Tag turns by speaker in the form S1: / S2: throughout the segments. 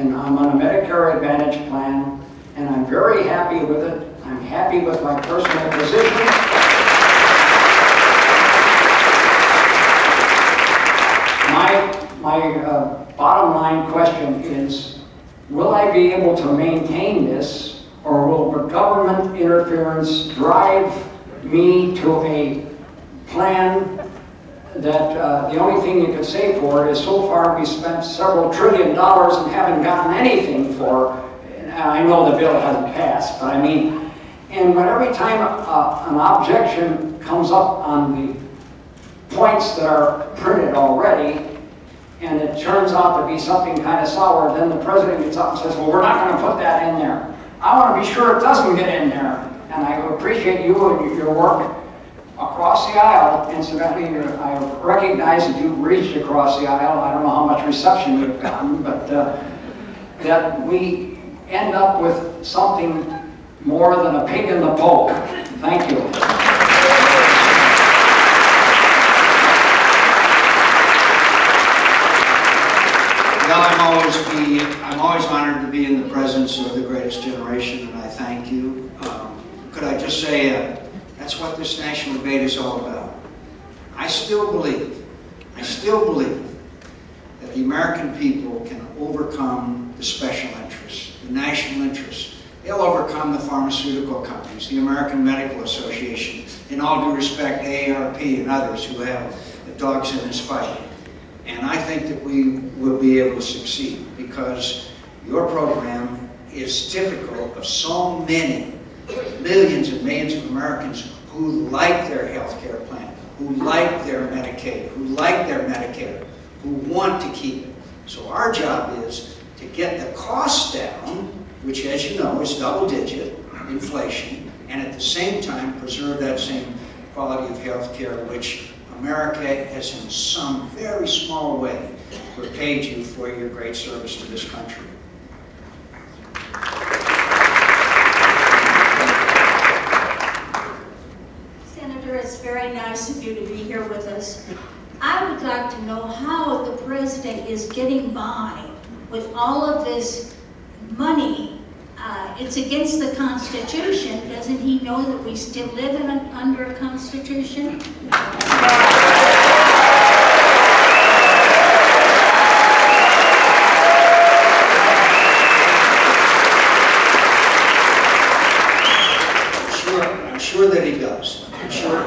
S1: and I'm on a Medicare Advantage plan, and I'm very happy with it. I'm happy with my personal position. My bottom line question is, will I be able to maintain this, or will the government interference drive me to a plan that the only thing you could say for it is so far we spent several $1 trillion and haven't gotten anything for? I know the bill hasn't passed, but I mean, and when every time an objection comes up on the points that are printed already, and it turns out to be something kind of sour, then the president gets up and says, well, we're not going to put that in there. I want to be sure it doesn't get in there. And I appreciate you and your work across the aisle. Incidentally, I recognize that you've reached across the aisle. I don't know how much reception you've gotten, but that we end up with something more than a pig in the poke. Thank you.
S2: Well, I'm always honored to be in the presence of the greatest generation, and I thank you. Could I just say, that's what this national debate is all about. I still believe that the American people can overcome the special interests, the national interests. They'll overcome the pharmaceutical companies, the American Medical Association, in all due respect, AARP and others who have dogs in this fight. And I think that we will be able to succeed because your program is typical of so many millions and millions of Americans who like their health care plan, who like their Medicaid, who like their Medicare, who want to keep it. So our job is to get the costs down, which, as you know, is double-digit inflation, and at the same time preserve that same quality of health care, which America has in some very small way repaid you for your great service to this country.
S3: Senator, it's very nice of you to be here with us. I would like to know how the president is getting by with all of this money. It's against the Constitution. Doesn't he know that we still live under a Constitution?
S2: I'm sure that he does. I'm sure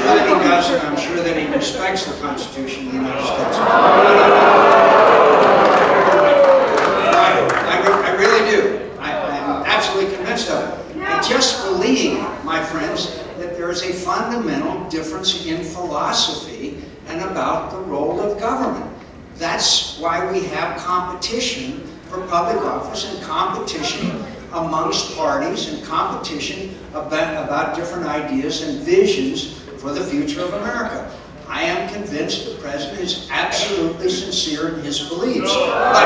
S2: that he does, and I'm sure that he respects the Constitution of the United States. I really do. I'm absolutely convinced of it. I just believe, my friends, that there is a fundamental difference in philosophy and about the role of government. That's why we have competition for public office and competition amongst parties and competition about different ideas and visions for the future of America. I am convinced the president is absolutely sincere in his beliefs. But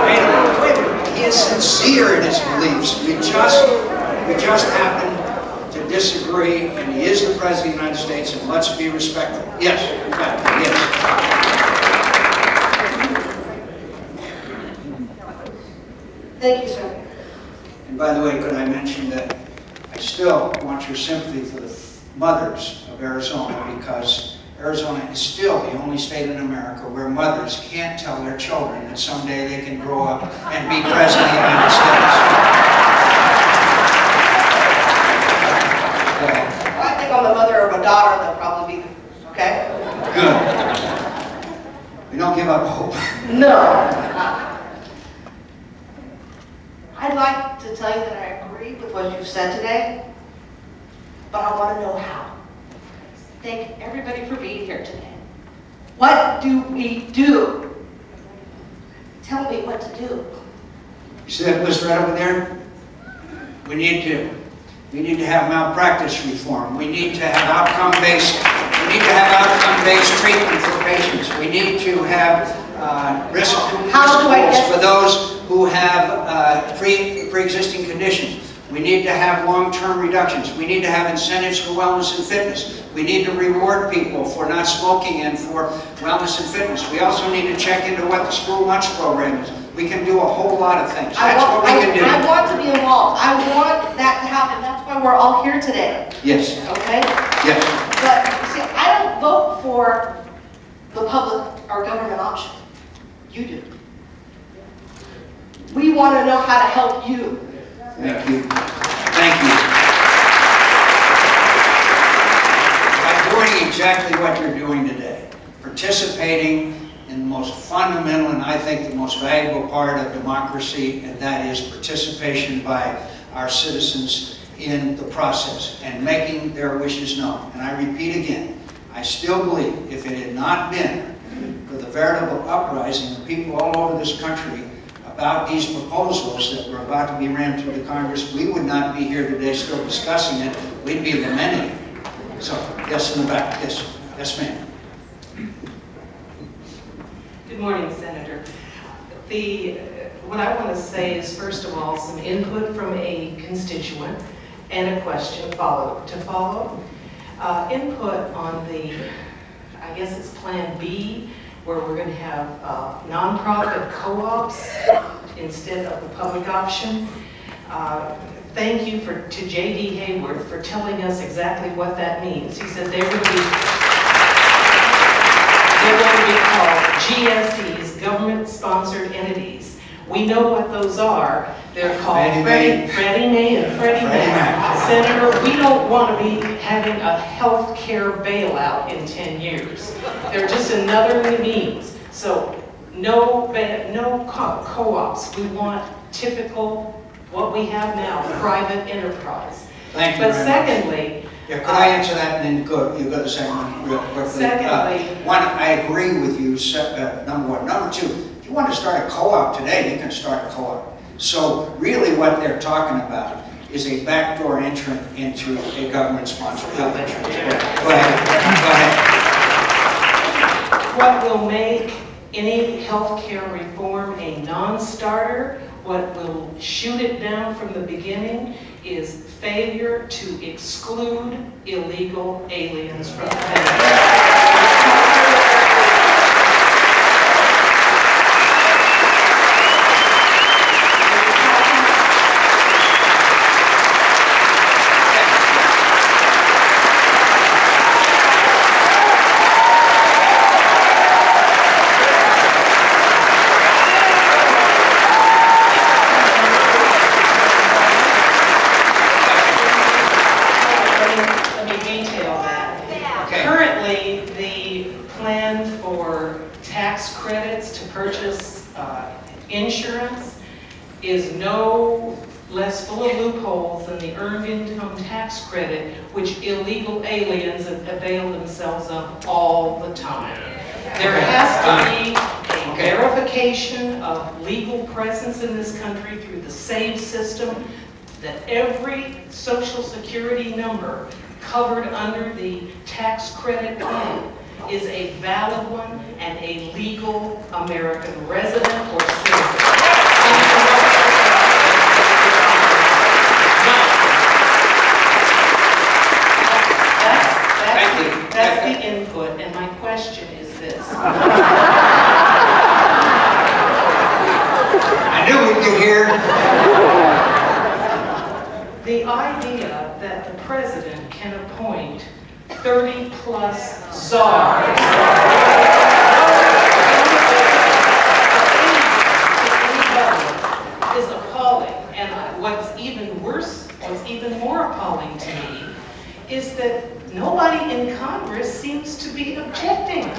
S2: wait a minute, he is sincere in his beliefs. We just happen to disagree, and he is the president of the United States, and let's be respectful. Yes, yes.
S4: Thank you, sir.
S2: And by the way, could I mention that I still want your sympathy for the mothers of Arizona, because Arizona is still the only state in America where mothers can't tell their children that someday they can grow up and be president of the United States.
S4: Well, I think I'm the mother of a daughter that'll probably be, okay?
S2: Good. We don't give up hope.
S4: No. I'd like to tell you that I agree with what you've said today, but I want to know how. Thank everybody for being here today. What do we do? Tell me what to do.
S2: You see that list right over there? We need to have malpractice reform. We need to have outcome-based treatment for patients. We need to have risk pools for those who have pre-existing conditions. We need to have long-term reductions. We need to have incentives for wellness and fitness. We need to reward people for not smoking and for wellness and fitness. We also need to check into what the school lunch program is. We can do a whole lot of things. That's what we can do.
S4: I want to be involved. I want that to happen. That's why we're all here today.
S2: Yes.
S4: Okay?
S2: Yes.
S4: But see, I don't vote for the public or government option. You do. We want to know how to help you.
S2: Thank you. Thank you. By doing exactly what you're doing today, participating in the most fundamental and I think the most valuable part of democracy, and that is participation by our citizens in the process and making their wishes known. And I repeat again, I still believe if it had not been for the veritable uprising of people all over this country about these proposals that were about to be rammed through the Congress, we would not be here today still discussing it. We'd be lamenting it. So, yes, in the back. Yes. Yes, ma'am.
S5: Good morning, Senator. What I want to say is, first of all, some input from a constituent and a question to follow. Input on the, I guess it's Plan B, where we're going to have nonprofit co-ops instead of the public option. Thank you to J.D. Hayward for telling us exactly what that means. He said they're going to be called GSEs, government-sponsored entities. We know what those are. They're called Freddie Mae and Freddie Mac. Senator, we don't want to be having a health care bailout in 10 years. They're just another means. So no co-ops. We want typical, what we have now, private enterprise.
S2: Thank you.
S5: But secondly,
S2: yeah, could I answer that and then you go to second one real quickly?
S5: Secondly,
S2: one, I agree with you, number one. Number two, if you want to start a co-op today, you can start a co-op. So really what they're talking about is a backdoor entrant into a government-sponsored health insurance. Go ahead.
S5: What will make any health care reform a non-starter, what will shoot it down from the beginning, is failure to exclude illegal aliens from the country. Insurance is no less full of loopholes than the earned income tax credit, which illegal aliens avail themselves of all the time. There has to be a verification of legal presence in this country through the SAVE system, that every Social Security number covered under the tax credit plan is a valid one and a legal American resident or citizen. That's the input, and my question is this.
S2: I knew we'd get here.
S5: The idea that the president can appoint 30-plus czars is appalling. And what's even worse, what's even more appalling to me, is that nobody in Congress seems to be objecting.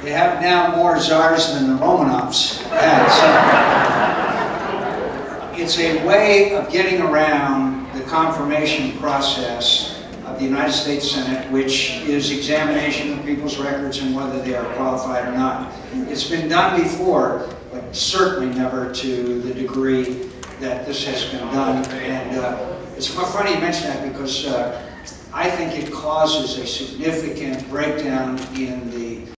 S2: They have now more czars than the Romanovs had. So it's a way of getting around the confirmation process of the United States Senate, which is examination of people's records and whether they are qualified or not. It's been done before but certainly never to the degree that this has been done. And it's funny you mention that, because I think it causes a significant breakdown in the